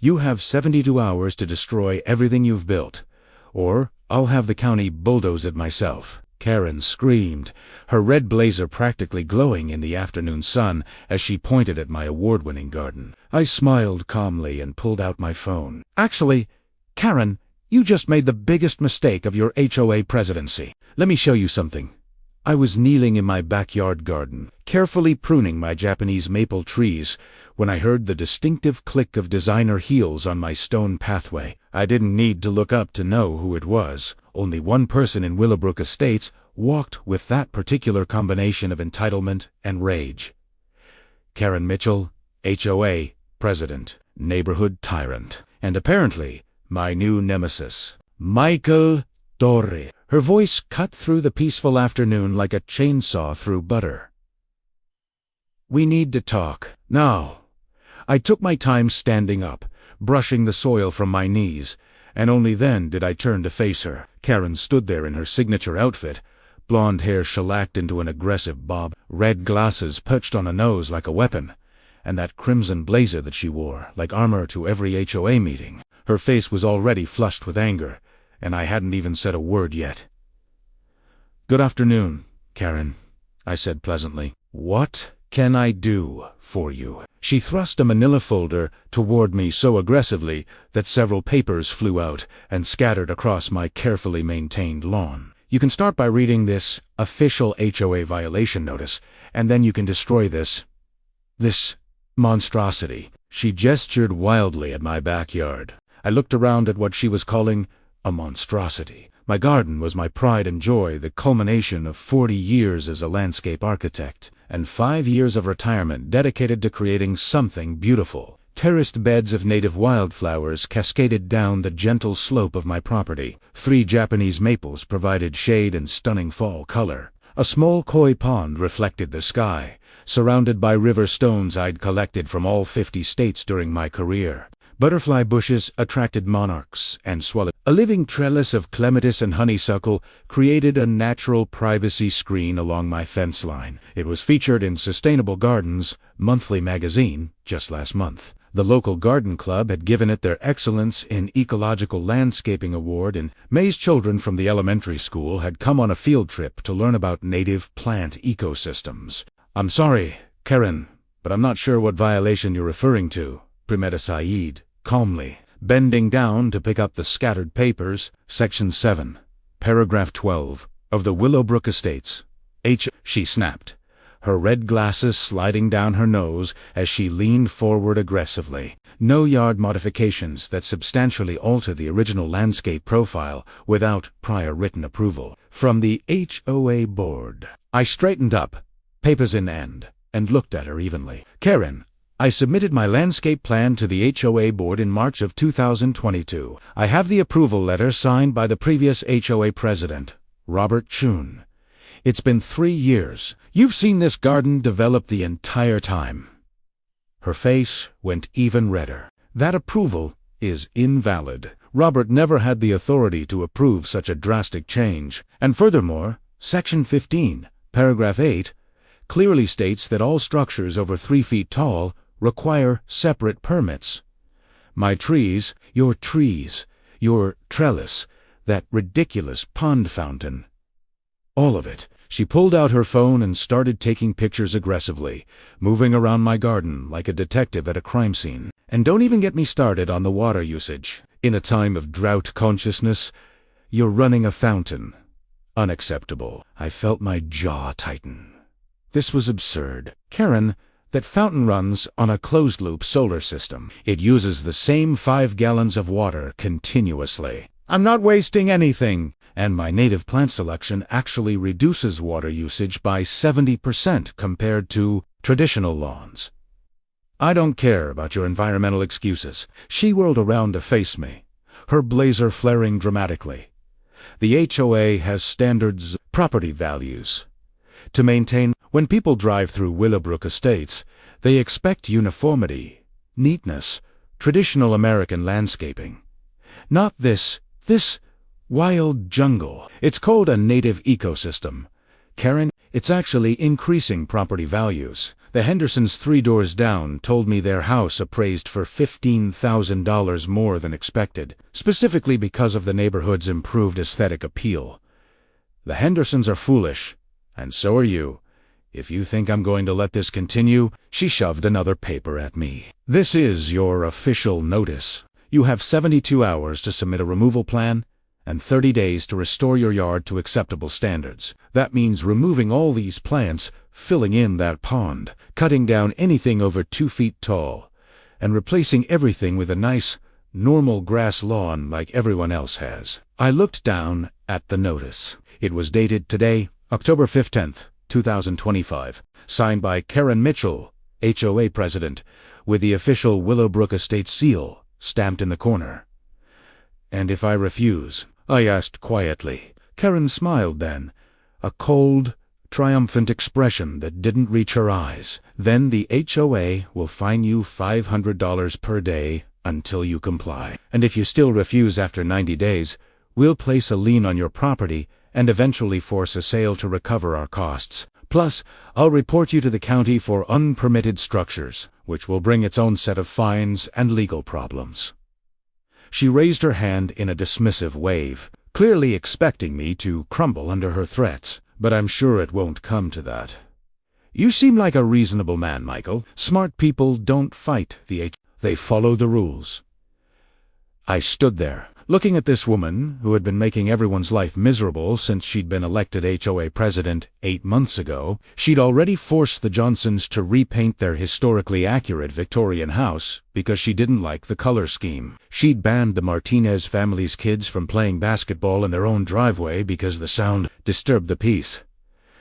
You have 72 hours to destroy everything you've built, or I'll have the county bulldoze it myself." Karen screamed, her red blazer practically glowing in the afternoon sun as she pointed at my award-winning garden. I smiled calmly and pulled out my phone. "Actually, Karen, you just made the biggest mistake of your HOA presidency. Let me show you something." I was kneeling in my backyard garden, carefully pruning my Japanese maple trees, when I heard the distinctive click of designer heels on my stone pathway. I didn't need to look up to know who it was. Only one person in Willowbrook Estates walked with that particular combination of entitlement and rage. Karen Mitchell, HOA President, neighborhood tyrant, and apparently my new nemesis, Michael Torres. Her voice cut through the peaceful afternoon like a chainsaw through butter. "We need to talk now." I took my time standing up, brushing the soil from my knees, and only then did I turn to face her. Karen stood there in her signature outfit, blonde hair shellacked into an aggressive bob, red glasses perched on a nose like a weapon, and that crimson blazer that she wore, like armor to every HOA meeting. Her face was already flushed with anger, and I hadn't even said a word yet. "Good afternoon, Karen," I said pleasantly. "What can I do for you?" She thrust a manila folder toward me so aggressively that several papers flew out and scattered across my carefully maintained lawn. "You can start by reading this official HOA violation notice, and then you can destroy this monstrosity." She gestured wildly at my backyard. I looked around at what she was calling a monstrosity. My garden was my pride and joy, the culmination of 40 years as a landscape architect, and 5 years of retirement dedicated to creating something beautiful. Terraced beds of native wildflowers cascaded down the gentle slope of my property. 3 Japanese maples provided shade and stunning fall color. A small koi pond reflected the sky, surrounded by river stones I'd collected from all 50 states during my career. Butterfly bushes attracted monarchs and swallows. A living trellis of clematis and honeysuckle created a natural privacy screen along my fence line. It was featured in Sustainable Gardens monthly magazine just last month. The local garden club had given it their Excellence in Ecological Landscaping Award, and May's children from the elementary school had come on a field trip to learn about native plant ecosystems. "I'm sorry, Karen, but I'm not sure what violation you're referring to," Primeta Saeed calmly, bending down to pick up the scattered papers. "Section 7, Paragraph 12, of the Willowbrook Estates. She snapped, her red glasses sliding down her nose as she leaned forward aggressively. "No yard modifications that substantially alter the original landscape profile without prior written approval from the HOA board." I straightened up, papers in hand, and looked at her evenly. "Karen, I submitted my landscape plan to the HOA board in March of 2022. I have the approval letter signed by the previous HOA president, Robert Chun. It's been 3 years. You've seen this garden develop the entire time." Her face went even redder. "That approval is invalid. Robert never had the authority to approve such a drastic change. And furthermore, Section 15, Paragraph 8, clearly states that all structures over 3 feet tall require separate permits. My trees, your trellis, that ridiculous pond fountain, all of it." She pulled out her phone and started taking pictures aggressively, moving around my garden like a detective at a crime scene. "And don't even get me started on the water usage. In a time of drought consciousness, you're running a fountain. Unacceptable." I felt my jaw tighten. This was absurd. "Karen, that fountain runs on a closed-loop solar system. It uses the same 5 gallons of water continuously. I'm not wasting anything. And my native plant selection actually reduces water usage by 70% compared to traditional lawns." "I don't care about your environmental excuses." She whirled around to face me, her blazer flaring dramatically. "The HOA has standards, property values, to maintain. When people drive through Willowbrook Estates, they expect uniformity, neatness, traditional American landscaping. Not this wild jungle. It's called a native ecosystem. Karen, it's actually increasing property values. The Hendersons 3 doors down told me their house appraised for $15,000 more than expected, specifically because of the neighborhood's improved aesthetic appeal. The Hendersons are foolish, and so are you. If you think I'm going to let this continue, she shoved another paper at me. This is your official notice. You have 72 hours to submit a removal plan, and 30 days to restore your yard to acceptable standards. That means removing all these plants, filling in that pond, cutting down anything over 2 feet tall, and replacing everything with a nice, normal grass lawn like everyone else has. I looked down at the notice. It was dated today, October 15th, 2025, signed by Karen Mitchell, HOA President, with the official Willowbrook Estates seal stamped in the corner. "And if I refuse?" I asked quietly. Karen smiled then, a cold, triumphant expression that didn't reach her eyes. "Then the HOA will fine you $500 per day until you comply. And if you still refuse after 90 days, we'll place a lien on your property and eventually force a sale to recover our costs. Plus, I'll report you to the county for unpermitted structures, which will bring its own set of fines and legal problems." She raised her hand in a dismissive wave, clearly expecting me to crumble under her threats, but I'm sure it won't come to that. "You seem like a reasonable man, Michael. Smart people don't fight they follow the rules." I stood there, looking at this woman who had been making everyone's life miserable since she'd been elected HOA president 8 months ago. She'd already forced the Johnsons to repaint their historically accurate Victorian house because she didn't like the color scheme. She'd banned the Martinez family's kids from playing basketball in their own driveway because the sound disturbed the peace.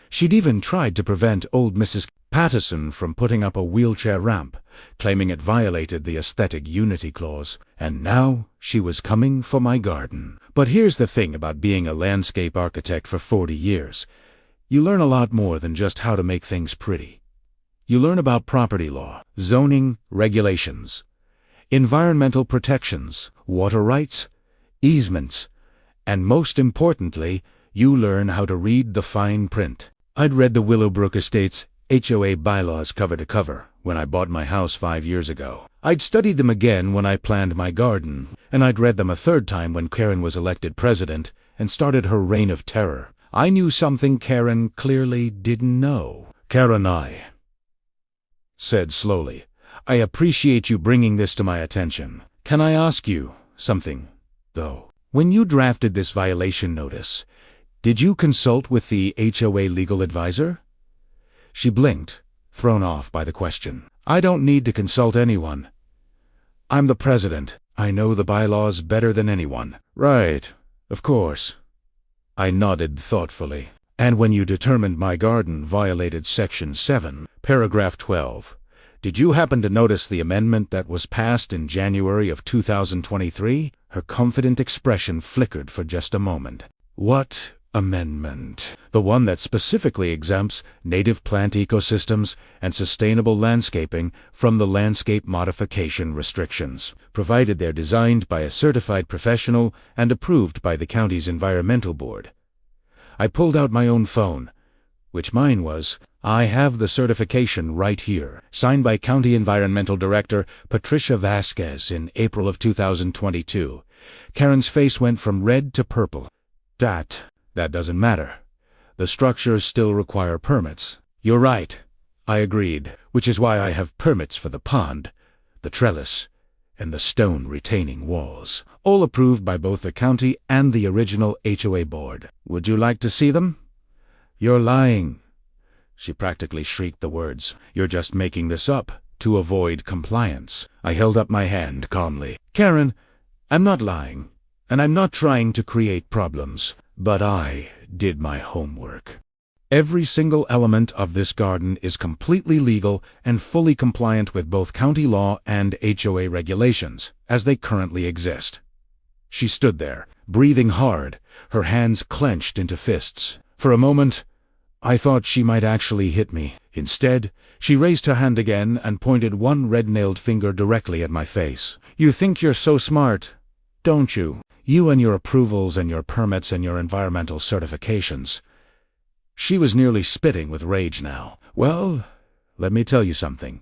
She'd even tried to prevent old Mrs. Patterson from putting up a wheelchair ramp, claiming it violated the aesthetic unity clause. And now she was coming for my garden. But here's the thing about being a landscape architect for 40 years. You learn a lot more than just how to make things pretty. You learn about property law, zoning, regulations, environmental protections, water rights, easements, and most importantly, you learn how to read the fine print. I'd read the Willowbrook Estates HOA bylaws cover to cover when I bought my house 5 years ago. I'd studied them again when I planned my garden, and I'd read them a third time when Karen was elected president and started her reign of terror. I knew something Karen clearly didn't know. "Karen, I said slowly, I appreciate you bringing this to my attention. Can I ask you something, though? When you drafted this violation notice, did you consult with the HOA legal advisor?" She blinked, thrown off by the question. "I don't need to consult anyone. I'm the president. I know the bylaws better than anyone." "Right, of course." I nodded thoughtfully. "And when you determined my garden violated Section 7, Paragraph 12, did you happen to notice the amendment that was passed in January of 2023? Her confident expression flickered for just a moment. "What amendment?" "The one that specifically exempts native plant ecosystems and sustainable landscaping from the landscape modification restrictions, provided they're designed by a certified professional and approved by the county's environmental board." I pulled out my own phone, which mine was. "I have the certification right here, signed by County Environmental Director Patricia Vasquez in April of 2022. Karen's face went from red to purple. That doesn't matter. The structures still require permits." "You're right," I agreed, "which is why I have permits for the pond, the trellis, and the stone retaining walls, all approved by both the county and the original HOA board. Would you like to see them?" "You're lying." She practically shrieked the words. "You're just making this up to avoid compliance." I held up my hand calmly. "Karen, I'm not lying, and I'm not trying to create problems. But I did my homework. Every single element of this garden is completely legal and fully compliant with both county law and HOA regulations, as they currently exist." She stood there, breathing hard, her hands clenched into fists. For a moment, I thought she might actually hit me. Instead, she raised her hand again and pointed one red-nailed finger directly at my face. "You think you're so smart, don't you? You and your approvals and your permits and your environmental certifications." She was nearly spitting with rage now. "Well, Let me tell you something.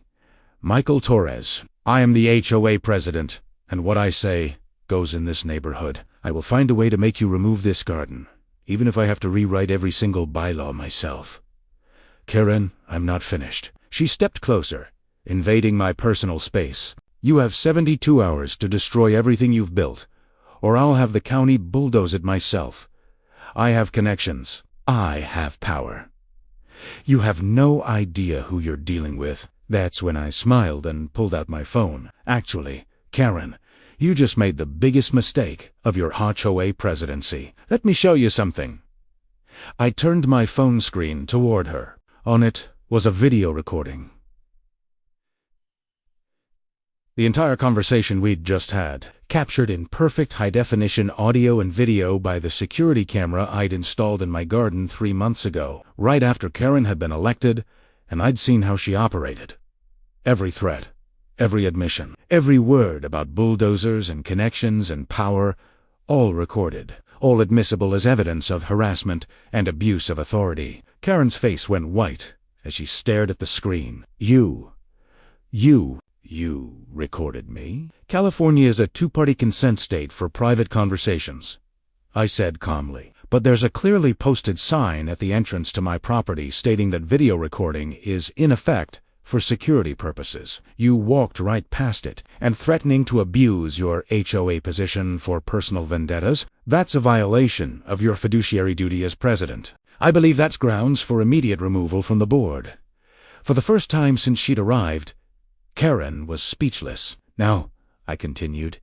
Michael Torres, I am the HOA president, and what I say goes in this neighborhood. I will find a way to make you remove this garden, even if I have to rewrite every single bylaw myself. Karen, I'm not finished. She stepped closer, invading my personal space. You have 72 hours to destroy everything you've built, or I'll have the county bulldoze it myself. I have connections. I have power. You have no idea who you're dealing with. That's when I smiled and pulled out my phone. Actually, Karen, you just made the biggest mistake of your HOA presidency. Let me show you something. I turned my phone screen toward her. On it was a video recording. The entire conversation we'd just had, captured in perfect high-definition audio and video by the security camera I'd installed in my garden 3 months ago, right after Karen had been elected, and I'd seen how she operated. Every threat, every admission, every word about bulldozers and connections and power, all recorded, all admissible as evidence of harassment and abuse of authority. Karen's face went white as she stared at the screen. You recorded me? California is a two-party consent state for private conversations, I said calmly. But there's a clearly posted sign at the entrance to my property stating that video recording is in effect for security purposes. You walked right past it, and threatening to abuse your HOA position for personal vendettas, that's a violation of your fiduciary duty as president. I believe that's grounds for immediate removal from the board. For the first time since she'd arrived, Karen was speechless. Now, I continued,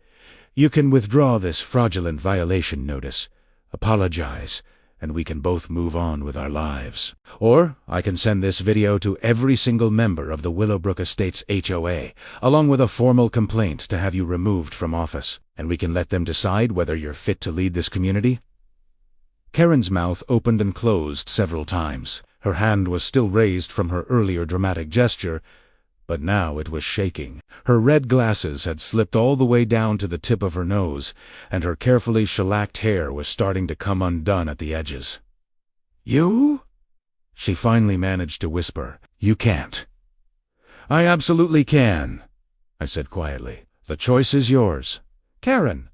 you can withdraw this fraudulent violation notice, apologize, and we can both move on with our lives. Or I can send this video to every single member of the Willowbrook Estates HOA, along with a formal complaint to have you removed from office, and we can let them decide whether you're fit to lead this community. Karen's mouth opened and closed several times. Her hand was still raised from her earlier dramatic gesture, but now it was shaking. Her red glasses had slipped all the way down to the tip of her nose, and her carefully shellacked hair was starting to come undone at the edges. You? She finally managed to whisper. You can't. I absolutely can, I said quietly. The choice is yours. Karen,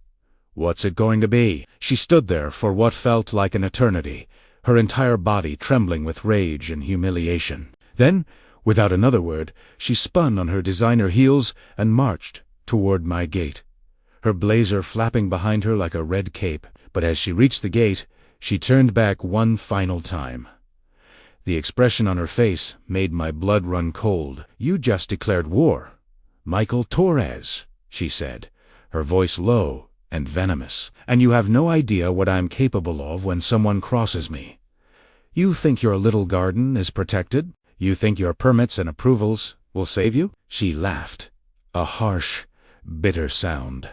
what's it going to be? She stood there for what felt like an eternity, her entire body trembling with rage and humiliation. Then, without another word, she spun on her designer heels and marched toward my gate, her blazer flapping behind her like a red cape. But as she reached the gate, she turned back one final time. The expression on her face made my blood run cold. You just declared war. Michael Torres, she said, her voice low and venomous. And you have no idea what I'm capable of when someone crosses me. You think your little garden is protected? You think your permits and approvals will save you? She laughed, a harsh, bitter sound.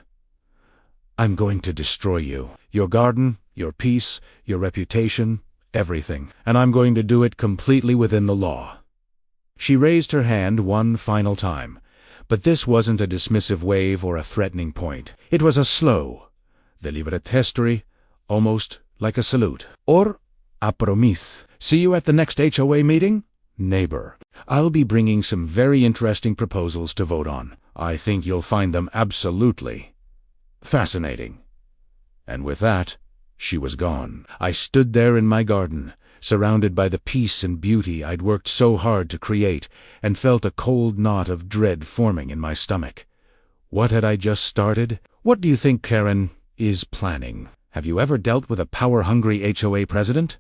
I'm going to destroy you. Your garden, your peace, your reputation, everything. And I'm going to do it completely within the law. She raised her hand one final time, but this wasn't a dismissive wave or a threatening point. It was a slow, deliberate history, almost like a salute. Or a promise. See you at the next HOA meeting? Neighbor, I'll be bringing some very interesting proposals to vote on. I think you'll find them absolutely fascinating. And with that, she was gone. I stood there in my garden, surrounded by the peace and beauty I'd worked so hard to create, and felt a cold knot of dread forming in my stomach. What had I just started? What do you think Karen is planning? Have you ever dealt with a power-hungry HOA president?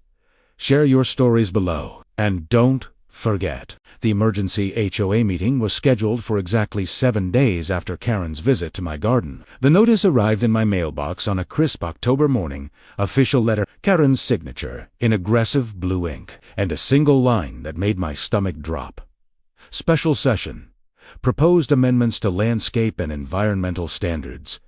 Share your stories below. And don't forget, the emergency HOA meeting was scheduled for exactly 7 days after Karen's visit to my garden. The notice arrived in my mailbox on a crisp October morning, official letter, Karen's signature, in aggressive blue ink, and a single line that made my stomach drop. Special session. Proposed amendments to landscape and environmental standards.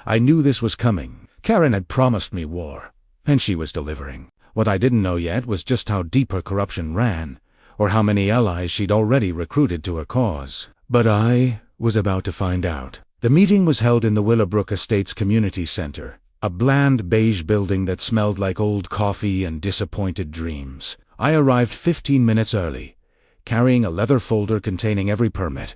I knew this was coming. Karen had promised me war, and she was delivering. What I didn't know yet was just how deep her corruption ran, or how many allies she'd already recruited to her cause. But I was about to find out. The meeting was held in the Willowbrook Estates Community Center, a bland beige building that smelled like old coffee and disappointed dreams. I arrived 15 minutes early, carrying a leather folder containing every permit,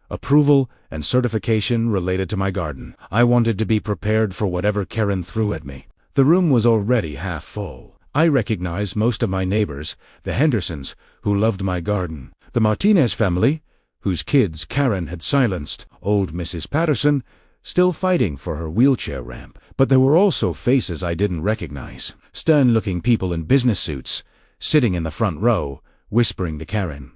approval, and certification related to my garden. I wanted to be prepared for whatever Karen threw at me. The room was already half full. I recognized most of my neighbors, the Hendersons, who loved my garden, the Martinez family, whose kids Karen had silenced, old Mrs. Patterson, still fighting for her wheelchair ramp. But there were also faces I didn't recognize, stern-looking people in business suits, sitting in the front row, whispering to Karen.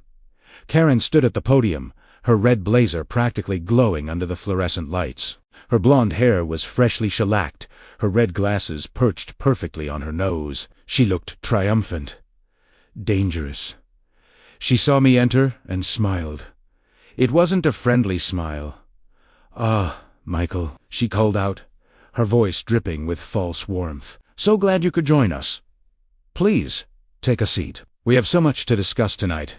Karen stood at the podium, her red blazer practically glowing under the fluorescent lights. Her blonde hair was freshly shellacked, her red glasses perched perfectly on her nose. She looked triumphant, dangerous. She saw me enter and smiled. It wasn't a friendly smile. "Ah, Michael," she called out, her voice dripping with false warmth. "So glad you could join us. Please, take a seat. We have so much to discuss tonight."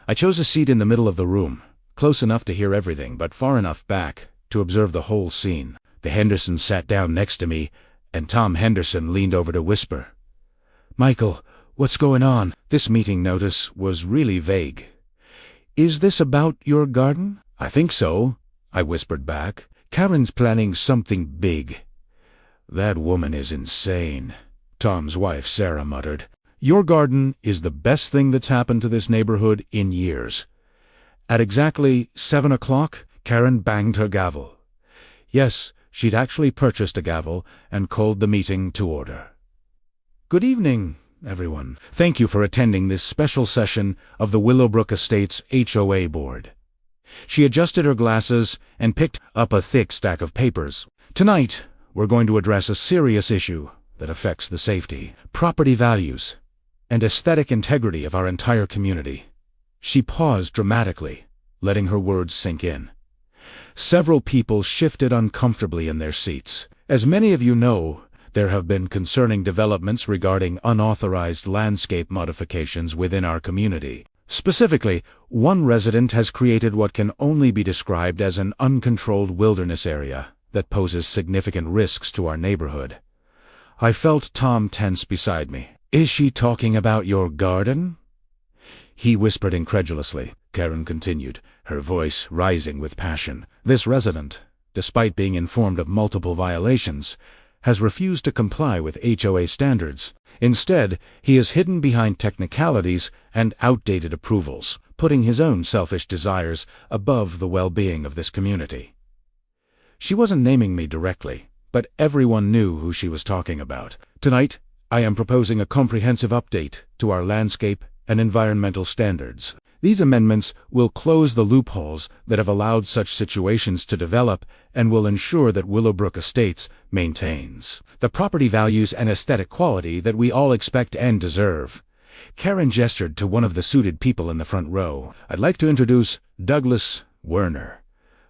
I chose a seat in the middle of the room, close enough to hear everything, but far enough back to observe the whole scene. The Hendersons sat down next to me, and Tom Henderson leaned over to whisper, "Michael, what's going on?" This meeting notice was really vague. "Is this about your garden?" "I think so," I whispered back. "Karen's planning something big." "That woman is insane," Tom's wife Sarah muttered. "Your garden is the best thing that's happened to this neighborhood in years." At exactly 7 o'clock, Karen banged her gavel. Yes, she'd actually purchased a gavel and called the meeting to order. "Good evening, everyone. Thank you for attending this special session of the Willowbrook Estates HOA board." She adjusted her glasses and picked up a thick stack of papers. "Tonight, we're going to address a serious issue that affects the safety, property values, and aesthetic integrity of our entire community." She paused dramatically, letting her words sink in. Several people shifted uncomfortably in their seats. As many of you know, there have been concerning developments regarding unauthorized landscape modifications within our community. Specifically, one resident has created what can only be described as an uncontrolled wilderness area that poses significant risks to our neighborhood. I felt Tom tense beside me. "Is she talking about your garden?" He whispered incredulously. Karen continued, her voice rising with passion. "This resident, despite being informed of multiple violations, has refused to comply with HOA standards. Instead, he is hidden behind technicalities and outdated approvals, putting his own selfish desires above the well-being of this community." She wasn't naming me directly, but everyone knew who she was talking about. "Tonight, I am proposing a comprehensive update to our landscape and environmental standards. These amendments will close the loopholes that have allowed such situations to develop and will ensure that Willowbrook Estates maintains the property values and aesthetic quality that we all expect and deserve." Karen gestured to one of the suited people in the front row. "I'd like to introduce Douglas Werner,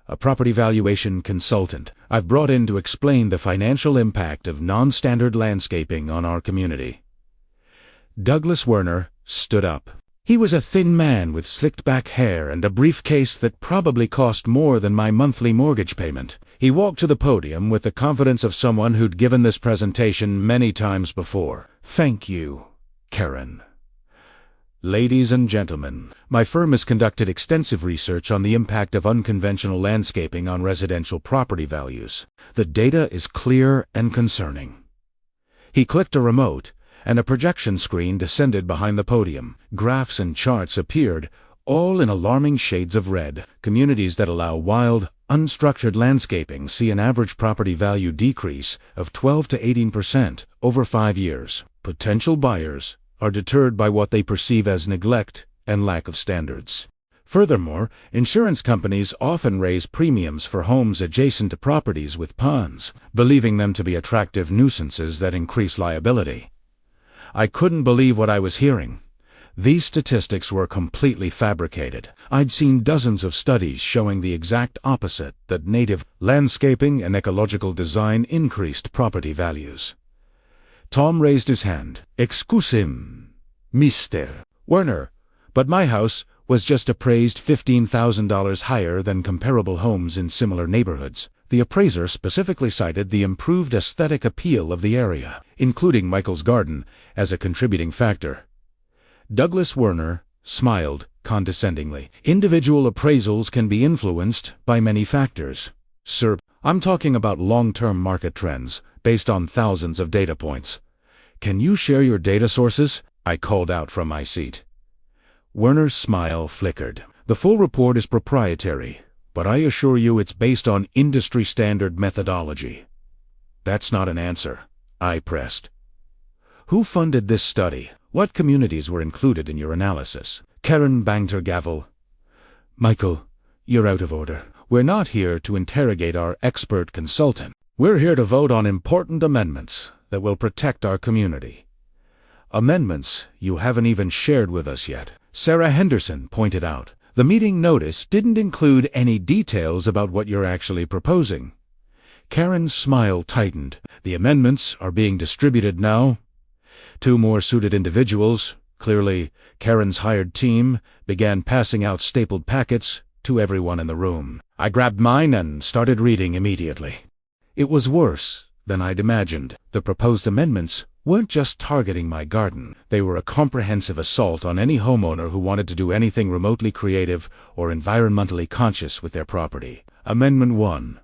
a property valuation consultant I've brought in to explain the financial impact of non-standard landscaping on our community." Douglas Werner stood up. He was a thin man with slicked-back hair and a briefcase that probably cost more than my monthly mortgage payment. He walked to the podium with the confidence of someone who'd given this presentation many times before. "Thank you, Karen. Ladies and gentlemen, my firm has conducted extensive research on the impact of unconventional landscaping on residential property values. The data is clear and concerning." He clicked a remote, and a projection screen descended behind the podium. Graphs and charts appeared, all in alarming shades of red. Communities that allow wild, unstructured landscaping see an average property value decrease of 12 to 18% over 5 years. Potential buyers are deterred by what they perceive as neglect and lack of standards. Furthermore, insurance companies often raise premiums for homes adjacent to properties with ponds, believing them to be attractive nuisances that increase liability. I couldn't believe what I was hearing. These statistics were completely fabricated. I'd seen dozens of studies showing the exact opposite, that native landscaping and ecological design increased property values. Tom raised his hand. "Excuse, Mr. Werner, but my house was just appraised $15,000 higher than comparable homes in similar neighborhoods." The appraiser specifically cited the improved aesthetic appeal of the area, including Michael's garden, as a contributing factor. Douglas Werner smiled condescendingly. Individual appraisals can be influenced by many factors. Sir, I'm talking about long-term market trends, based on thousands of data points. Can you share your data sources? I called out from my seat. Werner's smile flickered. The full report is proprietary, but I assure you it's based on industry-standard methodology. That's not an answer, I pressed. Who funded this study? What communities were included in your analysis? Karen banged her gavel. Michael, you're out of order. We're not here to interrogate our expert consultant. We're here to vote on important amendments that will protect our community. Amendments you haven't even shared with us yet. Sarah Henderson pointed out. The meeting notice didn't include any details about what you're actually proposing. Karen's smile tightened. The amendments are being distributed now. 2 more suited individuals, clearly Karen's hired team, began passing out stapled packets to everyone in the room. I grabbed mine and started reading immediately. It was worse than I'd imagined. The proposed amendments weren't just targeting my garden. They were a comprehensive assault on any homeowner who wanted to do anything remotely creative or environmentally conscious with their property. Amendment 1.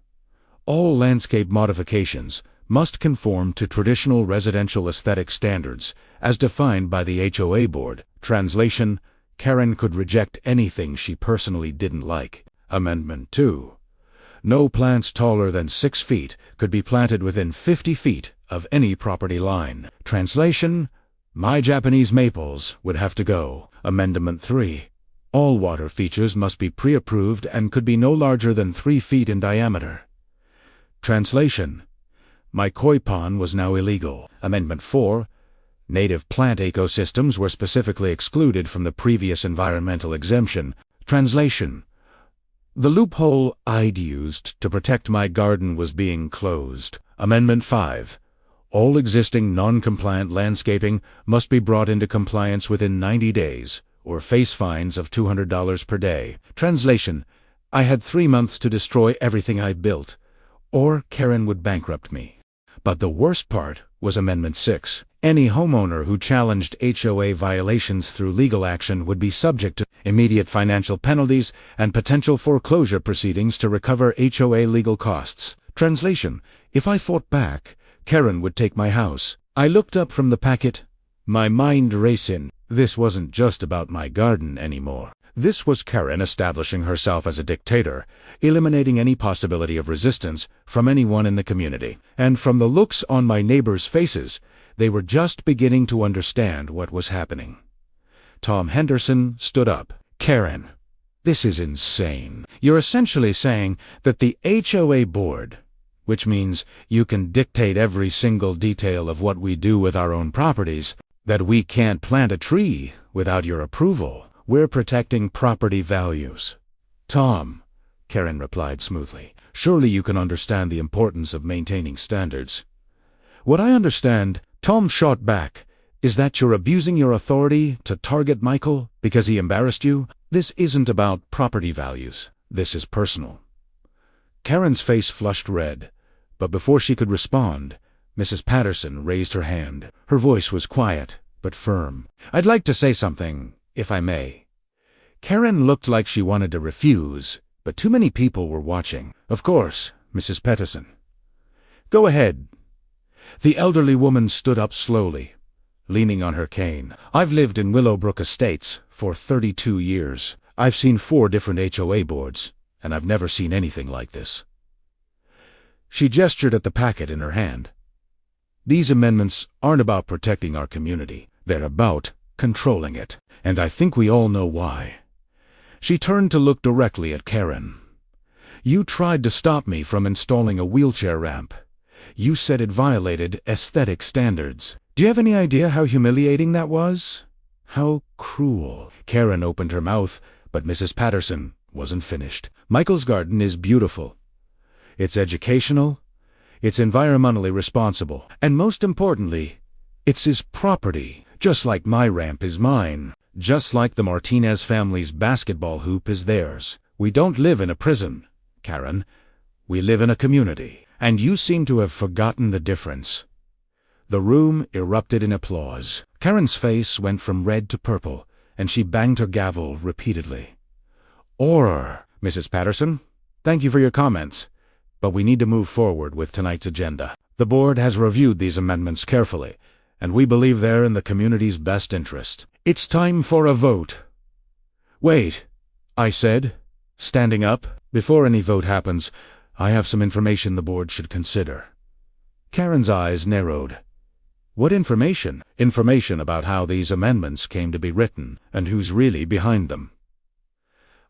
All landscape modifications must conform to traditional residential aesthetic standards, as defined by the HOA board. Translation: Karen could reject anything she personally didn't like. Amendment 2. No plants taller than 6 feet could be planted within 50 feet of any property line. Translation: my Japanese maples would have to go. Amendment 3. All water features must be pre-approved and could be no larger than 3 feet in diameter. Translation: my koi pond was now illegal. Amendment 4. Native plant ecosystems were specifically excluded from the previous environmental exemption. Translation: the loophole I'd used to protect my garden was being closed. Amendment 5. All existing non-compliant landscaping must be brought into compliance within 90 days, or face fines of $200 per day. Translation: I had 3 months to destroy everything I built, or Karen would bankrupt me. But the worst part was Amendment 6. Any homeowner who challenged HOA violations through legal action would be subject to immediate financial penalties and potential foreclosure proceedings to recover HOA legal costs. Translation: if I fought back, Karen would take my house. I looked up from the packet, my mind racing. This wasn't just about my garden anymore. This was Karen establishing herself as a dictator, eliminating any possibility of resistance from anyone in the community. And from the looks on my neighbors' faces, they were just beginning to understand what was happening. Tom Henderson stood up. Karen, this is insane. You're essentially saying that the HOA board, which means you can dictate every single detail of what we do with our own properties, that we can't plant a tree without your approval. We're protecting property values. Tom, Karen replied smoothly, surely you can understand the importance of maintaining standards. What I understand, Tom shot back, is that you're abusing your authority to target Michael because he embarrassed you. This isn't about property values. This is personal. Karen's face flushed red, but before she could respond, Mrs. Patterson raised her hand. Her voice was quiet, but firm. I'd like to say something, if I may. Karen looked like she wanted to refuse, but too many people were watching. Of course, Mrs. Patterson. Go ahead. The elderly woman stood up slowly, leaning on her cane. I've lived in Willowbrook Estates for 32 years. I've seen 4 different HOA boards, and I've never seen anything like this. She gestured at the packet in her hand. These amendments aren't about protecting our community. They're about controlling it. And I think we all know why. She turned to look directly at Karen. You tried to stop me from installing a wheelchair ramp. You said it violated aesthetic standards. Do you have any idea how humiliating that was? How cruel. Karen opened her mouth, but Mrs. Patterson wasn't finished. Michael's garden is beautiful. It's educational. It's environmentally responsible. And most importantly, it's his property. Just like my ramp is mine. Just like the Martinez family's basketball hoop is theirs. We don't live in a prison, Karen. We live in a community. And you seem to have forgotten the difference. The room erupted in applause. Karen's face went from red to purple, and she banged her gavel repeatedly. "Order, Mrs. Patterson. Thank you for your comments, but we need to move forward with tonight's agenda. The board has reviewed these amendments carefully, and we believe they're in the community's best interest. It's time for a vote." "Wait," I said, standing up. "Before any vote happens, I have some information the board should consider." Karen's eyes narrowed. "What information?" "Information about how these amendments came to be written, and who's really behind them."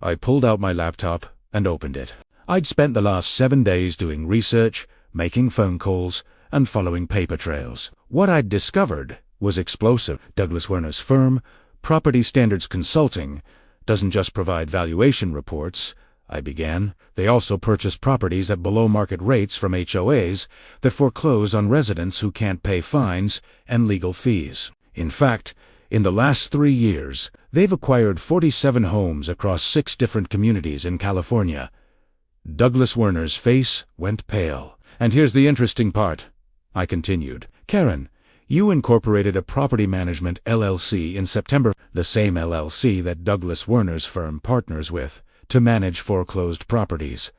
I pulled out my laptop and opened it. I'd spent the last 7 days doing research, making phone calls, and following paper trails. What I'd discovered was explosive. Douglas Werner's firm, Property Standards Consulting, doesn't just provide valuation reports, I began. They also purchase properties at below-market rates from HOAs that foreclose on residents who can't pay fines and legal fees. In fact, in the last 3 years, they've acquired 47 homes across 6 different communities in California. Douglas Werner's face went pale. "And here's the interesting part," I continued. "Karen, you incorporated a property management LLC in September, the same LLC that Douglas Werner's firm partners with, to manage foreclosed properties."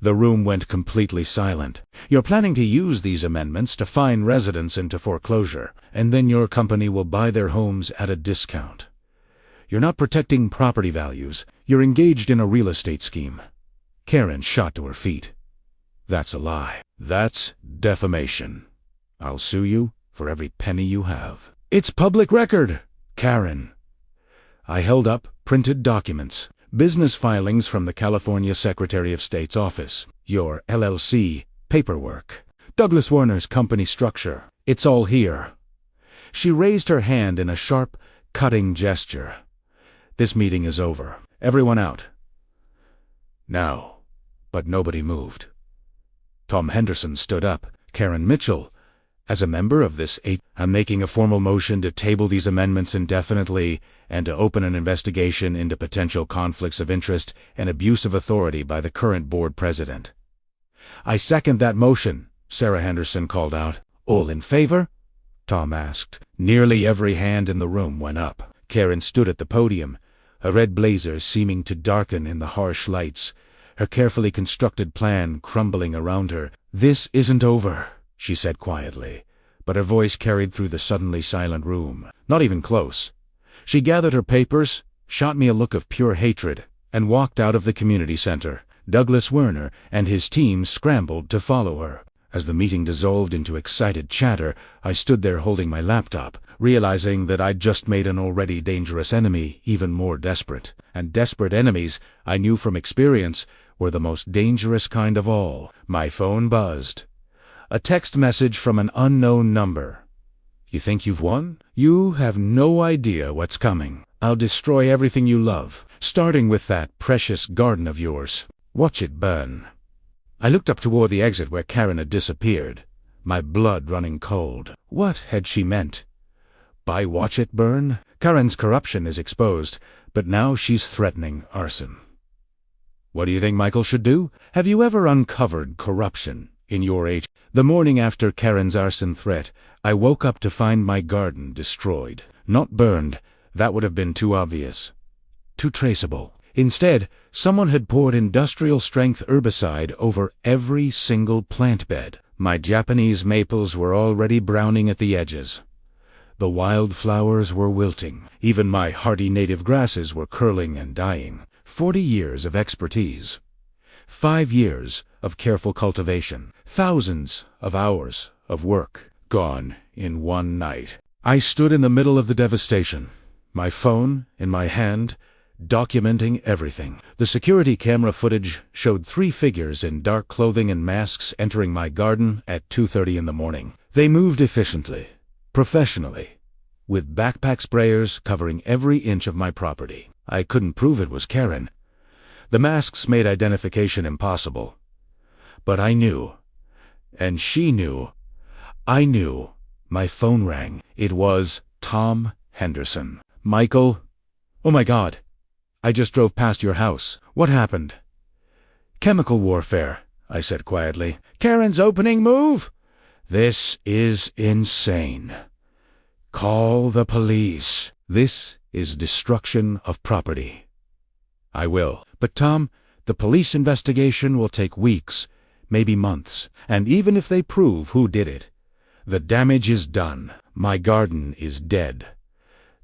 The room went completely silent. "You're planning to use these amendments to fine residents into foreclosure, and then your company will buy their homes at a discount. You're not protecting property values. You're engaged in a real estate scheme." Karen shot to her feet. "That's a lie. That's defamation. I'll sue you for every penny you have." "It's public record, Karen." I held up printed documents. Business filings from the California Secretary of State's office, your LLC paperwork, Douglas Werner's company structure. It's all here. She raised her hand in a sharp, cutting gesture. "This meeting is over. Everyone out." Now, but nobody moved. Tom Henderson stood up. "Karen Mitchell, as a member of this I'm making a formal motion to table these amendments indefinitely and to open an investigation into potential conflicts of interest and abuse of authority by the current board president." "I second that motion," Sarah Henderson called out. "All in favor?" Tom asked. Nearly every hand in the room went up. Karen stood at the podium, her red blazer seeming to darken in the harsh lights, her carefully constructed plan crumbling around her. "This isn't over," she said quietly, but her voice carried through the suddenly silent room. "Not even close." She gathered her papers, shot me a look of pure hatred, and walked out of the community center. Douglas Werner and his team scrambled to follow her. As the meeting dissolved into excited chatter, I stood there holding my laptop, realizing that I'd just made an already dangerous enemy even more desperate. And desperate enemies, I knew from experience, were the most dangerous kind of all. My phone buzzed. A text message from an unknown number. "You think you've won? You have no idea what's coming. I'll destroy everything you love, starting with that precious garden of yours. Watch it burn." I looked up toward the exit where Karen had disappeared, my blood running cold. What had she meant? By watch it burn? Karen's corruption is exposed, but now she's threatening arson. What do you think Michael should do? Have you ever uncovered corruption in your age? The morning after Karen's arson threat, I woke up to find my garden destroyed. Not burned, that would have been too obvious, too traceable. Instead, someone had poured industrial-strength herbicide over every single plant bed. My Japanese maples were already browning at the edges. The wildflowers were wilting. Even my hardy native grasses were curling and dying. 40 years of expertise. 5 years of careful cultivation. Thousands of hours of work gone in one night. I stood in the middle of the devastation, my phone in my hand, documenting everything. The security camera footage showed 3 figures in dark clothing and masks entering my garden at 2:30 in the morning. They moved efficiently, professionally, with backpack sprayers covering every inch of my property. I couldn't prove it was Karen. The masks made identification impossible. But I knew, and she knew. I knew. My phone rang. It was Tom Henderson. "Michael? Oh my God. I just drove past your house. What happened?" "Chemical warfare," I said quietly. "Karen's opening move? This is insane. Call the police." This is destruction of property. I will. But Tom, the police investigation will take weeks, maybe months, and even if they prove who did it, the damage is done. My garden is dead.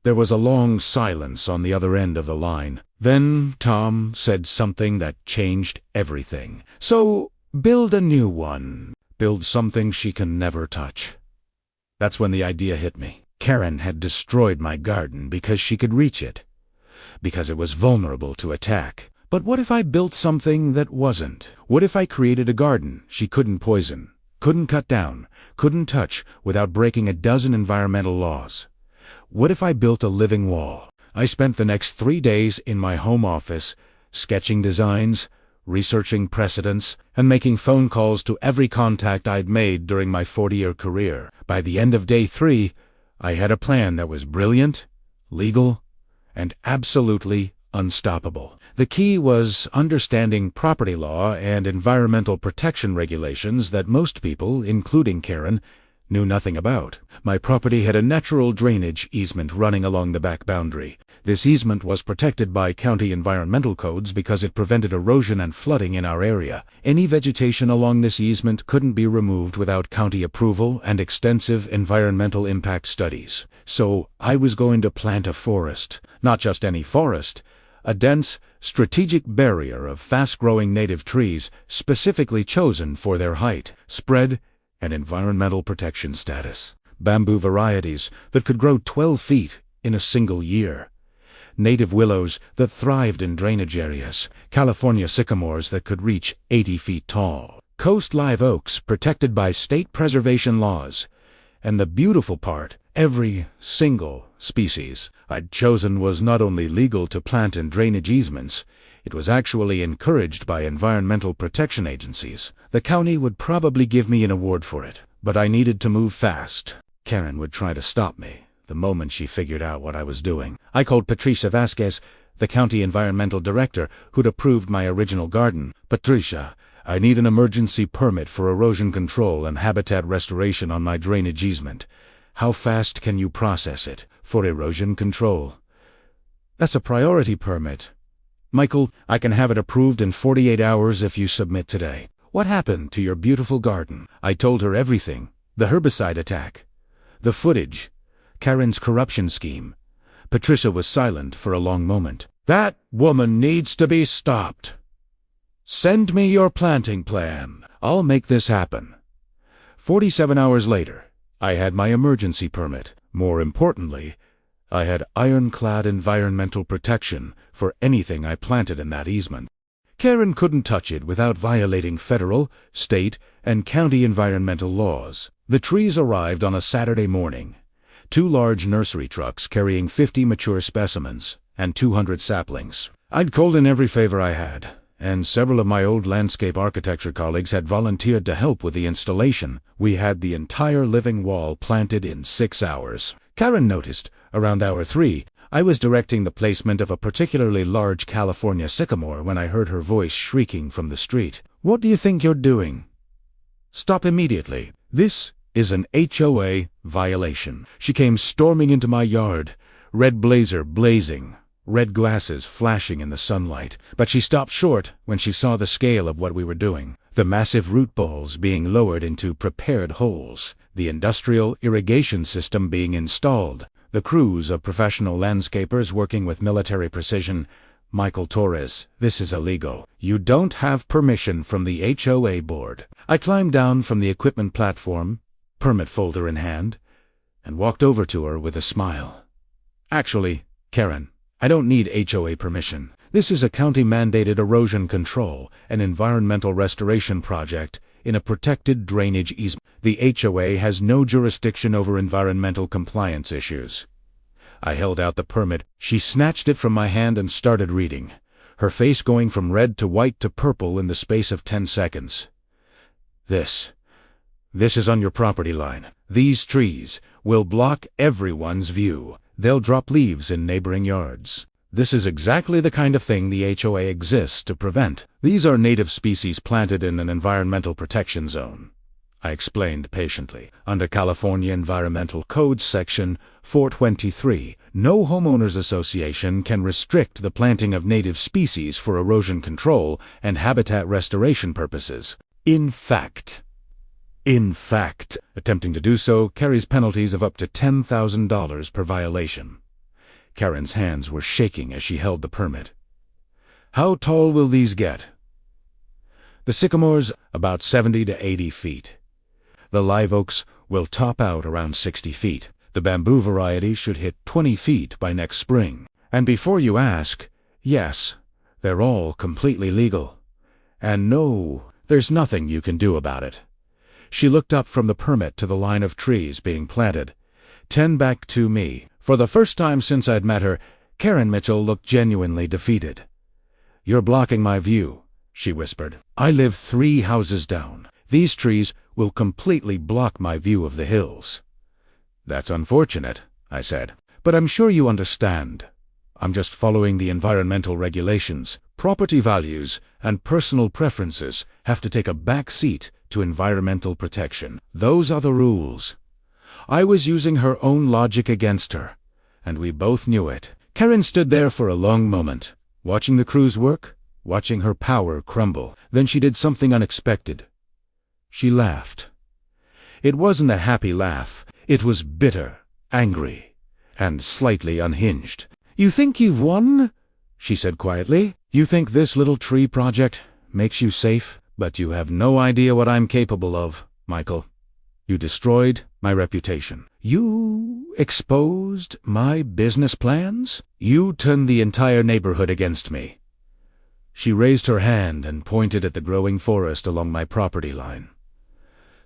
There was a long silence on the other end of the line. Then Tom said something that changed everything. So, build a new one. Build something she can never touch. That's when the idea hit me. Karen had destroyed my garden because she could reach it, because it was vulnerable to attack. But what if I built something that wasn't? What if I created a garden she couldn't poison, couldn't cut down, couldn't touch without breaking a dozen environmental laws? What if I built a living wall? I spent the next 3 days in my home office, sketching designs, researching precedents, and making phone calls to every contact I'd made during my 40-year career. By the end of day 3, I had a plan that was brilliant, legal, and absolutely unstoppable. The key was understanding property law and environmental protection regulations that most people, including Karen, knew nothing about. My property had a natural drainage easement running along the back boundary. This easement was protected by county environmental codes because it prevented erosion and flooding in our area. Any vegetation along this easement couldn't be removed without county approval and extensive environmental impact studies. So I was going to plant a forest. Not just any forest. A dense, strategic barrier of fast-growing native trees specifically chosen for their height, spread, and environmental protection status. Bamboo varieties that could grow 12 feet in a single year. Native willows that thrived in drainage areas. California sycamores that could reach 80 feet tall. Coast live oaks protected by state preservation laws. And the beautiful part, every single species I'd chosen was not only legal to plant in drainage easements, it was actually encouraged by environmental protection agencies. The county would probably give me an award for it, but I needed to move fast. Karen would try to stop me the moment she figured out what I was doing. I called Patricia Vasquez, the county environmental director who'd approved my original garden. Patricia, I need an emergency permit for erosion control and habitat restoration on my drainage easement. How fast can you process it? For erosion control? That's a priority permit. Michael, I can have it approved in 48 hours if you submit today. What happened to your beautiful garden? I told her everything. The herbicide attack. The footage. Karen's corruption scheme. Patricia was silent for a long moment. That woman needs to be stopped. Send me your planting plan. I'll make this happen. 47 hours later, I had my emergency permit. More importantly, I had ironclad environmental protection for anything I planted in that easement. Karen couldn't touch it without violating federal, state, and county environmental laws. The trees arrived on a Saturday morning. 2 large nursery trucks carrying 50 mature specimens and 200 saplings. I'd called in every favor I had, and several of my old landscape architecture colleagues had volunteered to help with the installation. We had the entire living wall planted in 6 hours. Karen noticed, around hour 3, I was directing the placement of a particularly large California sycamore when I heard her voice shrieking from the street. What do you think you're doing? Stop immediately. This is an HOA violation. She came storming into my yard, red blazer blazing, red glasses flashing in the sunlight. But she stopped short when she saw the scale of what we were doing. The massive root balls being lowered into prepared holes, the industrial irrigation system being installed, the crews of professional landscapers working with military precision. Michael Torres, this is illegal. You don't have permission from the HOA board. I climbed down from the equipment platform, permit folder in hand, and walked over to her with a smile. Actually, Karen, I don't need HOA permission. This is a county-mandated erosion control and environmental restoration project in a protected drainage easement. The HOA has no jurisdiction over environmental compliance issues. I held out the permit. She snatched it from my hand and started reading, her face going from red to white to purple in the space of 10 seconds. This is on your property line. These trees will block everyone's view. They'll drop leaves in neighboring yards. This is exactly the kind of thing the HOA exists to prevent. These are native species planted in an environmental protection zone, I explained patiently. Under California Environmental Code Section 423, No homeowners association can restrict the planting of native species for erosion control and habitat restoration purposes. In fact, attempting to do so carries penalties of up to $10,000 per violation. Karen's hands were shaking as she held the permit. How tall will these get? The sycamores, about 70 to 80 feet. The live oaks will top out around 60 feet. The bamboo variety should hit 20 feet by next spring. And before you ask, yes, they're all completely legal. And no, there's nothing you can do about it. She looked up from the permit to the line of trees being planted. 10 back to me. For the first time since I'd met her, Karen Mitchell looked genuinely defeated. You're blocking my view, she whispered. I live 3 houses down. These trees will completely block my view of the hills. That's unfortunate, I said. But I'm sure you understand. I'm just following the environmental regulations. Property values and personal preferences have to take a back seat to environmental protection. Those are the rules. I was using her own logic against her, and we both knew it. Karen stood there for a long moment, watching the crews work, watching her power crumble. Then she did something unexpected. She laughed. It wasn't a happy laugh. It was bitter, angry, and slightly unhinged. You think you've won? She said quietly. You think this little tree project makes you safe? But you have no idea what I'm capable of, Michael. You destroyed my reputation. You exposed my business plans. You turned the entire neighborhood against me. She raised her hand and pointed at the growing forest along my property line.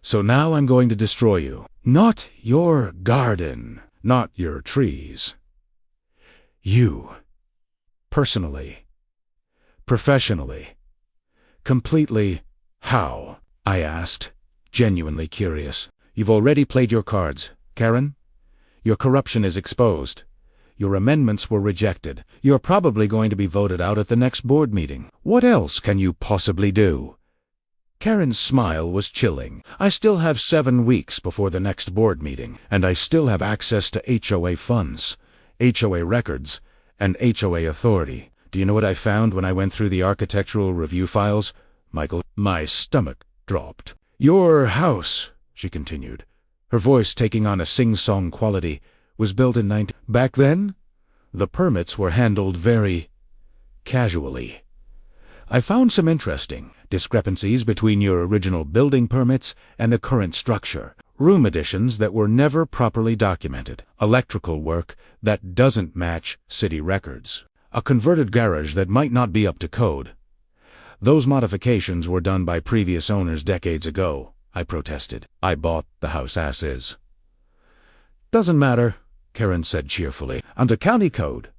So now I'm going to destroy you. Not your garden, not your trees. You. Personally. Professionally. Completely. How? I asked, genuinely curious. You've already played your cards, Karen. Your corruption is exposed. Your amendments were rejected. You're probably going to be voted out at the next board meeting. What else can you possibly do? Karen's smile was chilling. I still have 7 weeks before the next board meeting, and I still have access to HOA funds, HOA records, and HOA authority. Do you know what I found when I went through the architectural review files? Michael, my stomach dropped. Your house, she continued, her voice taking on a sing-song quality, was built in Back then, the permits were handled very casually. I found some interesting discrepancies between your original building permits and the current structure. Room additions that were never properly documented. Electrical work that doesn't match city records. A converted garage that might not be up to code. Those modifications were done by previous owners decades ago, I protested. I bought the house as is. Doesn't matter, Karen said cheerfully. Under county code,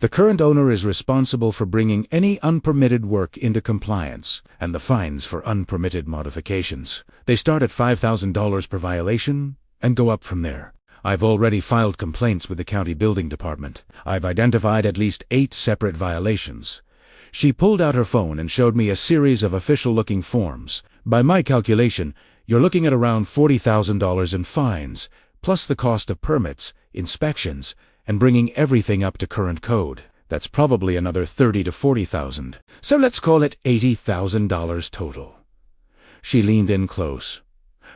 the current owner is responsible for bringing any unpermitted work into compliance, and the fines for unpermitted modifications. They start at $5,000 per violation and go up from there. I've already filed complaints with the county building department. I've identified at least 8 separate violations. She pulled out her phone and showed me a series of official-looking forms. By my calculation, you're looking at around $40,000 in fines, plus the cost of permits, inspections, and bringing everything up to current code. That's probably another $30,000 to $40,000. So let's call it $80,000 total. She leaned in close,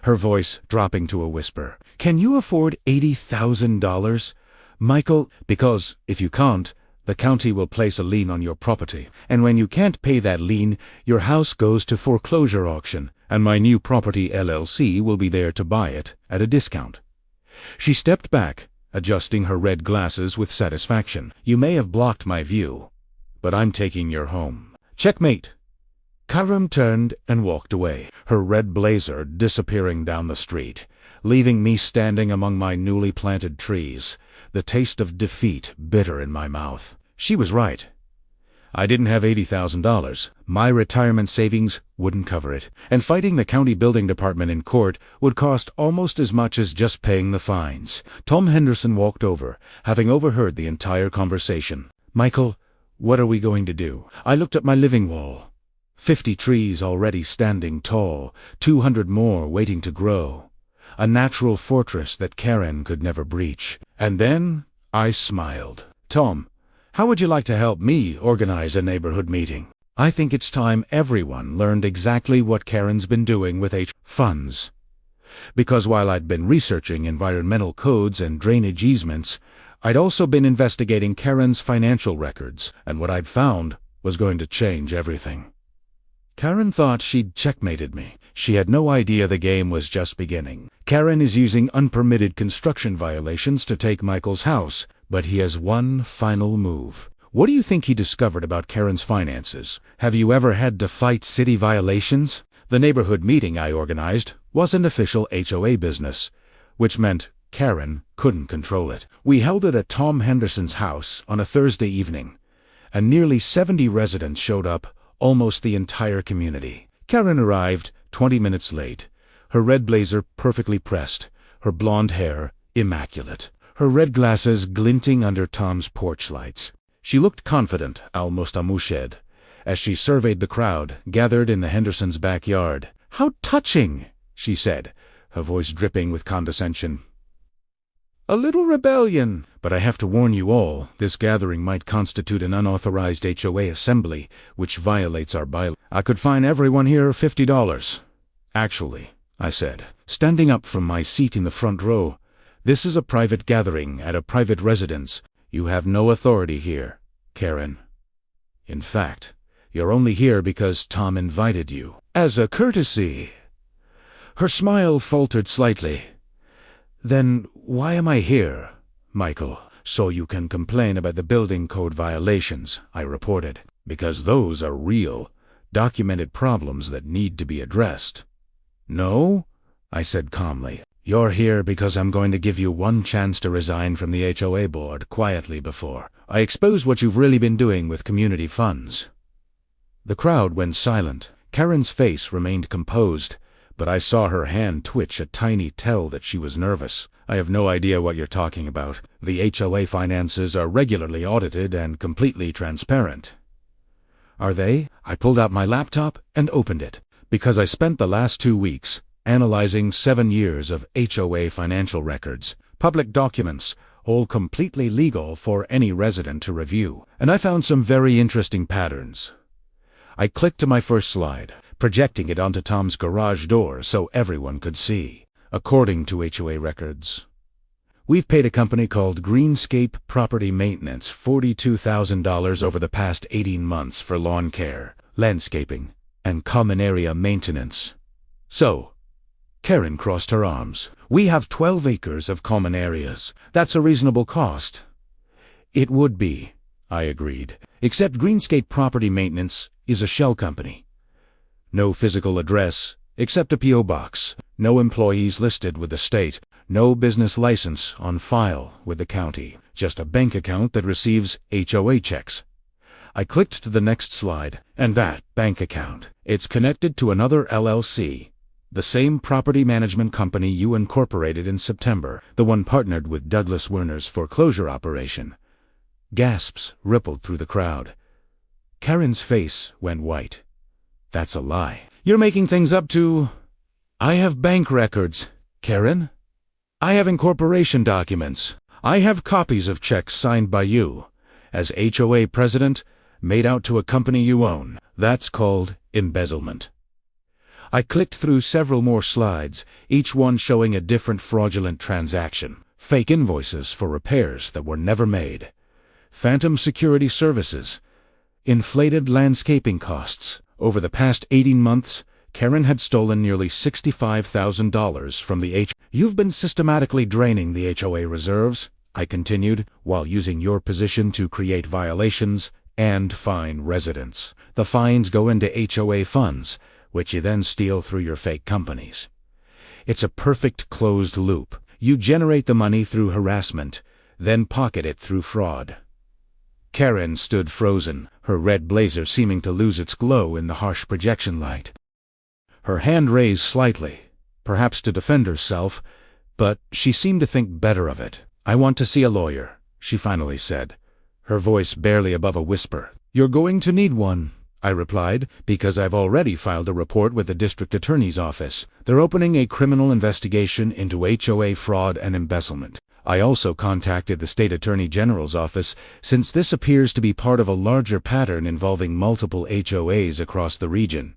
her voice dropping to a whisper. Can you afford $80,000, Michael? Because if you can't, the county will place a lien on your property. And when you can't pay that lien, your house goes to foreclosure auction, and my new property LLC will be there to buy it at a discount. She stepped back, adjusting her red glasses with satisfaction. You may have blocked my view, but I'm taking your home. Checkmate. Karen turned and walked away, her red blazer disappearing down the street, leaving me standing among my newly planted trees, the taste of defeat bitter in my mouth. She was right. I didn't have $80,000. My retirement savings wouldn't cover it, and fighting the county building department in court would cost almost as much as just paying the fines. Tom Henderson walked over, having overheard the entire conversation. Michael, what are we going to do? I looked at my living wall. 50 trees already standing tall, 200 more waiting to grow. A natural fortress that Karen could never breach. And then I smiled. "Tom, how would you like to help me organize a neighborhood meeting? I think it's time everyone learned exactly what Karen's been doing with funds." Because while I'd been researching environmental codes and drainage easements, I'd also been investigating Karen's financial records, and what I'd found was going to change everything. Karen thought she'd checkmated me. She had no idea the game was just beginning. Karen is using unpermitted construction violations to take Michael's house, but he has one final move. What do you think he discovered about Karen's finances? Have you ever had to fight city violations? The neighborhood meeting I organized was an official HOA business, which meant Karen couldn't control it. We held it at Tom Henderson's house on a Thursday evening, and nearly 70 residents showed up, almost the entire community. Karen arrived 20 minutes late, her red blazer perfectly pressed, her blonde hair immaculate, her red glasses glinting under Tom's porch lights. She looked confident, almost amushed, as she surveyed the crowd gathered in the Hendersons' backyard. "How touching," she said, her voice dripping with condescension. "A little rebellion, but I have to warn you all, this gathering might constitute an unauthorized HOA assembly, which violates our bylaws. I could fine everyone here $50. "Actually," I said, standing up from my seat in the front row, "this is a private gathering at a private residence. You have no authority here, Karen. In fact, you're only here because Tom invited you. As a courtesy." Her smile faltered slightly. "Then why am I here, Michael?" "So you can complain about the building code violations," I reported, "because those are real, documented problems that need to be addressed." "No," I said calmly. "You're here because I'm going to give you one chance to resign from the HOA board quietly before I expose what you've really been doing with community funds." The crowd went silent. Karen's face remained composed, but I saw her hand twitch a tiny tell that she was nervous. "I have no idea what you're talking about. The HOA finances are regularly audited and completely transparent." "Are they?" I pulled out my laptop and opened it, because I spent the last 2 weeks analyzing 7 years of HOA financial records, public documents, all completely legal for any resident to review, and I found some very interesting patterns. I clicked to my first slide, projecting it onto Tom's garage door so everyone could see. According to HOA records, we've paid a company called Greenscape Property Maintenance $42,000 over the past 18 months for lawn care, landscaping, and common area maintenance. So, Karen crossed her arms. "We have 12 acres of common areas. That's a reasonable cost." "It would be," I agreed, "except Greenscape Property Maintenance is a shell company. No physical address, except a P.O. box. No employees listed with the state. No business license on file with the county. Just a bank account that receives HOA checks." I clicked to the next slide, and that bank account. It's connected to another LLC, the same property management company you incorporated in September, the one partnered with Douglas Werner's foreclosure operation. Gasps rippled through the crowd. Karen's face went white. "That's a lie. You're making things up to—" "I have bank records, Karen. I have incorporation documents. I have copies of checks signed by you, as HOA president, made out to a company you own. That's called embezzlement." I clicked through several more slides, each one showing a different fraudulent transaction. Fake invoices for repairs that were never made. Phantom security services. Inflated landscaping costs. Over the past 18 months, Karen had stolen nearly $65,000 from the "You've been systematically draining the HOA reserves," I continued, "while using your position to create violations and fine residents. The fines go into HOA funds, which you then steal through your fake companies. It's a perfect closed loop. You generate the money through harassment, then pocket it through fraud." Karen stood frozen, her red blazer seeming to lose its glow in the harsh projection light. Her hand raised slightly, perhaps to defend herself, but she seemed to think better of it. "I want to see a lawyer," she finally said, her voice barely above a whisper. "You're going to need one," I replied, "because I've already filed a report with the district attorney's office. They're opening a criminal investigation into HOA fraud and embezzlement. I also contacted the State Attorney General's office, since this appears to be part of a larger pattern involving multiple HOAs across the region.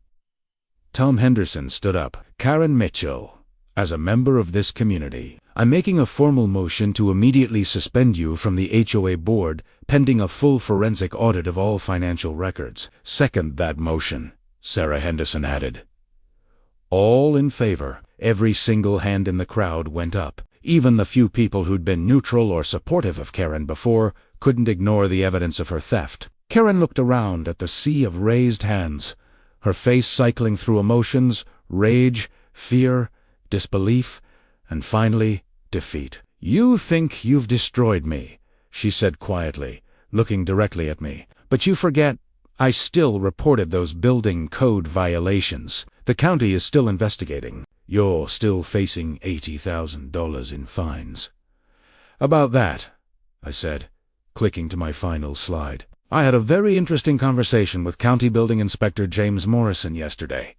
Tom Henderson stood up. Karen Mitchell, as a member of this community, I'm making a formal motion to immediately suspend you from the HOA board, pending a full forensic audit of all financial records. Second that motion, Sarah Henderson added. All in favor. Every single hand in the crowd went up. Even the few people who'd been neutral or supportive of Karen before couldn't ignore the evidence of her theft. Karen looked around at the sea of raised hands, her face cycling through emotions, rage, fear, disbelief, and finally, defeat. You think you've destroyed me, she said quietly, looking directly at me. But you forget, I still reported those building code violations. The county is still investigating. You're still facing $80,000 in fines. About that, I said, clicking to my final slide. I had a very interesting conversation with County Building Inspector James Morrison yesterday.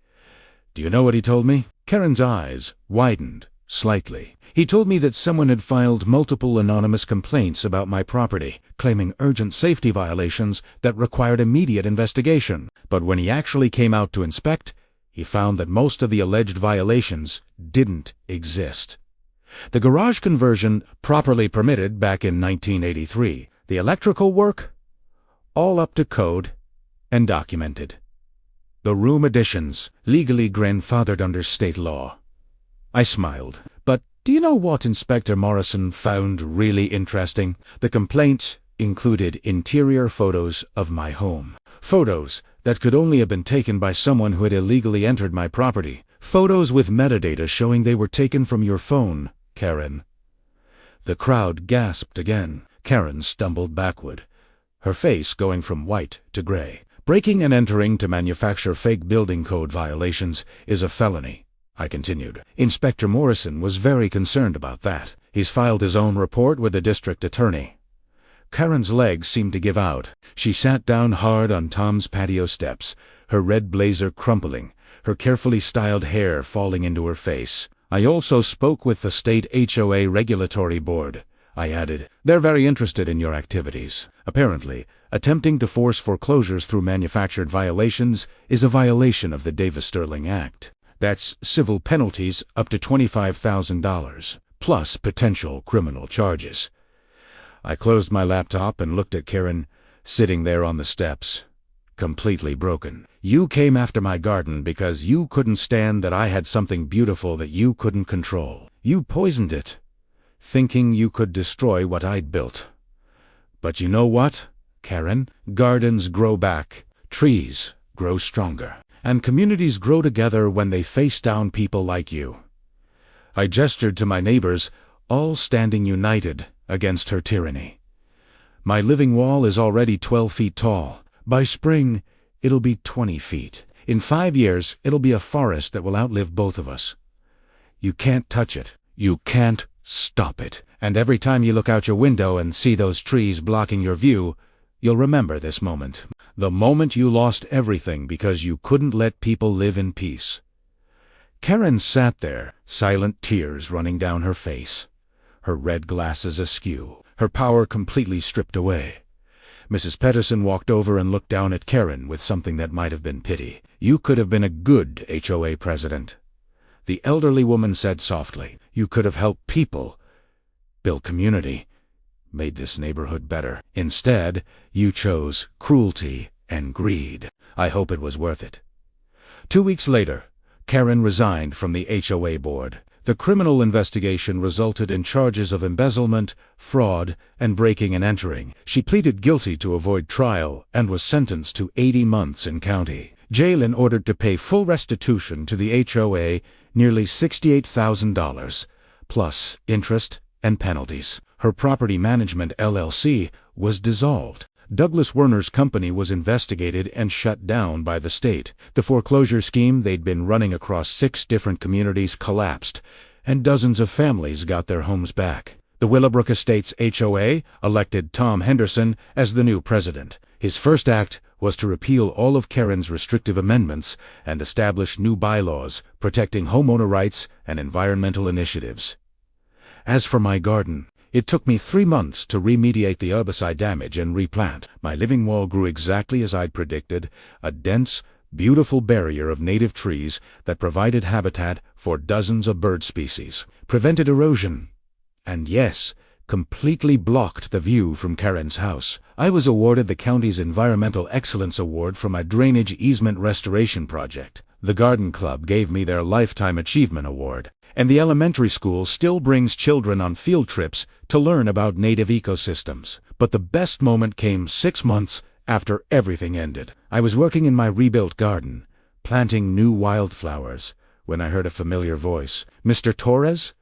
Do you know what he told me? Karen's eyes widened slightly. He told me that someone had filed multiple anonymous complaints about my property, claiming urgent safety violations that required immediate investigation. But when he actually came out to inspect, he found that most of the alleged violations didn't exist. The garage conversion, properly permitted back in 1983. The electrical work, all up to code and documented. The room additions, legally grandfathered under state law. I smiled. But do you know what Inspector Morrison found really interesting? The complaint included interior photos of my home. Photos that could only have been taken by someone who had illegally entered my property. Photos with metadata showing they were taken from your phone, Karen. The crowd gasped again. Karen stumbled backward, her face going from white to gray. Breaking and entering to manufacture fake building code violations is a felony, I continued. Inspector Morrison was very concerned about that. He's filed his own report with the district attorney. Karen's legs seemed to give out. She sat down hard on Tom's patio steps, her red blazer crumpling, her carefully styled hair falling into her face. I also spoke with the state HOA regulatory board, I added. They're very interested in your activities. Apparently, attempting to force foreclosures through manufactured violations is a violation of the Davis-Sterling Act. That's civil penalties up to $25,000, plus potential criminal charges. I closed my laptop and looked at Karen, sitting there on the steps, completely broken. You came after my garden because you couldn't stand that I had something beautiful that you couldn't control. You poisoned it, thinking you could destroy what I'd built. But you know what, Karen? Gardens grow back, trees grow stronger, and communities grow together when they face down people like you. I gestured to my neighbors, all standing united against her tyranny. My living wall is already 12 feet tall. By spring, it'll be 20 feet. In 5 years, it'll be a forest that will outlive both of us. You can't touch it. You can't stop it. And every time you look out your window and see those trees blocking your view, you'll remember this moment. The moment you lost everything because you couldn't let people live in peace. Karen sat there, silent tears running down her face, her red glasses askew, her power completely stripped away. Mrs. Pedersen walked over and looked down at Karen with something that might have been pity. You could have been a good HOA president. The elderly woman said softly, you could have helped people, built community, made this neighborhood better. Instead, you chose cruelty and greed. I hope it was worth it. 2 weeks later, Karen resigned from the HOA board. The criminal investigation resulted in charges of embezzlement, fraud, and breaking and entering. She pleaded guilty to avoid trial and was sentenced to 80 months in county jail and ordered to pay full restitution to the HOA, nearly $68,000, plus interest and penalties. Her property management LLC was dissolved. Douglas Werner's company was investigated and shut down by the state. The foreclosure scheme they'd been running across 6 different communities collapsed, and dozens of families got their homes back. The Willowbrook Estates HOA elected Tom Henderson as the new president. His first act was to repeal all of Karen's restrictive amendments and establish new bylaws protecting homeowner rights and environmental initiatives. As for my garden, It took me 3 months to remediate the herbicide damage and replant. My living wall grew exactly as I'd predicted, a dense, beautiful barrier of native trees that provided habitat for dozens of bird species, prevented erosion, and yes, completely blocked the view from Karen's house. I was awarded the county's Environmental Excellence Award for my drainage easement restoration project. The garden club gave me their Lifetime Achievement Award, and the elementary school still brings children on field trips to learn about native ecosystems. But the best moment came 6 months after everything ended. I was working in my rebuilt garden, planting new wildflowers, when I heard a familiar voice. "Mr. Torres?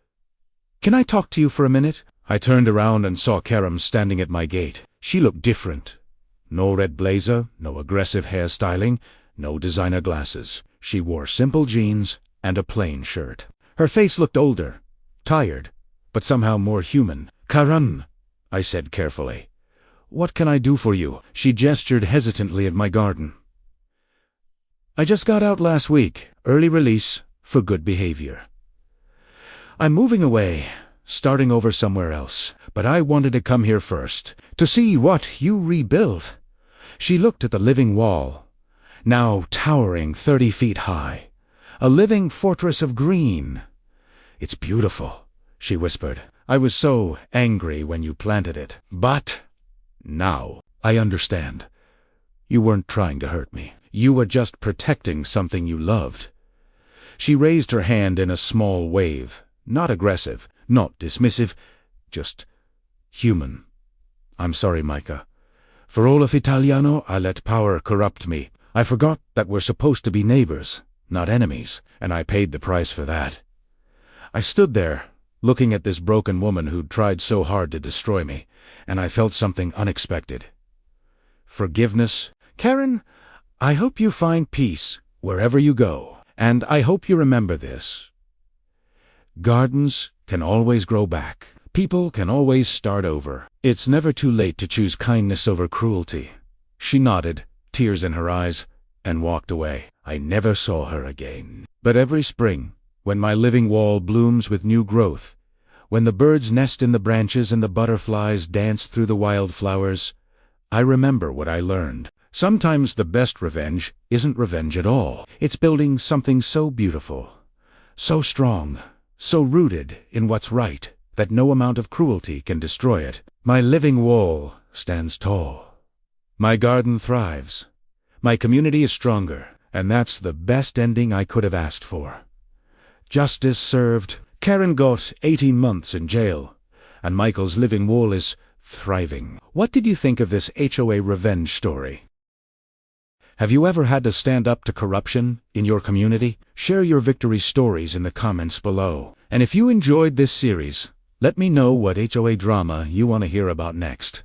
Can I talk to you for a minute?" I turned around and saw Karen standing at my gate. She looked different. No red blazer, no aggressive hairstyling, no designer glasses. She wore simple jeans and a plain shirt. Her face looked older, tired, but somehow more human. "Karen," I said carefully, "what can I do for you?" She gestured hesitantly at my garden. "I just got out last week, early release for good behavior. I'm moving away, starting over somewhere else, but I wanted to come here first, to see what you rebuilt." She looked at the living wall, now towering 30 feet high, a living fortress of green. "It's beautiful," she whispered. "I was so angry when you planted it, but now I understand. You weren't trying to hurt me. You were just protecting something you loved." She raised her hand in a small wave, not aggressive, not dismissive, just human. "I'm sorry, Micah. For all of Italiano, I let power corrupt me. I forgot that we're supposed to be neighbors, not enemies, and I paid the price for that." I stood there, looking at this broken woman who'd tried so hard to destroy me, and I felt something unexpected. Forgiveness. "Karen, I hope you find peace wherever you go, and I hope you remember this. Gardens can always grow back. People can always start over. It's never too late to choose kindness over cruelty." She nodded, tears in her eyes, and walked away. I never saw her again. But every spring, when my living wall blooms with new growth, when the birds nest in the branches and the butterflies dance through the wildflowers, I remember what I learned. Sometimes the best revenge isn't revenge at all. It's building something so beautiful, so strong, so rooted in what's right, that no amount of cruelty can destroy it. My living wall stands tall. My garden thrives. My community is stronger, and that's the best ending I could have asked for. Justice served. Karen got 18 months in jail, and Michael's living wall is thriving. What did you think of this HOA revenge story? Have you ever had to stand up to corruption in your community? Share your victory stories in the comments below. And if you enjoyed this series, let me know what HOA drama you want to hear about next.